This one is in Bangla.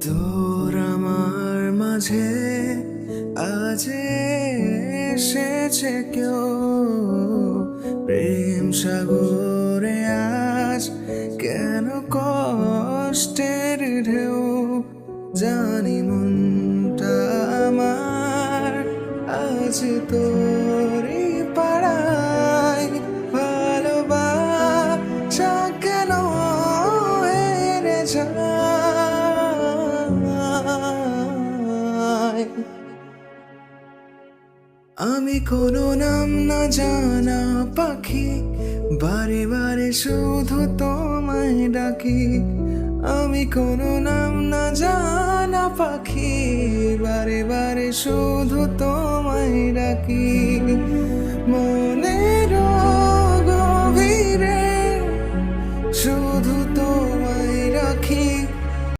তোর আমার মাঝে আজ এসেছে কেউ, প্রেম সাগরে আজ কেন কষ্টের ঢেউ। জানি মনটা আমার আজ তোরই পাড়ায়, ভালোবাসা কেন হেরে যায়। আমি কোনো নাম না জানা পাখি, বারে বারে শুধু তোমায় ডাকি। আমি কোনো নাম না জানা পাখি, বারে বারে শুধু তোমায় ডাকি। মনের গভীরে শুধু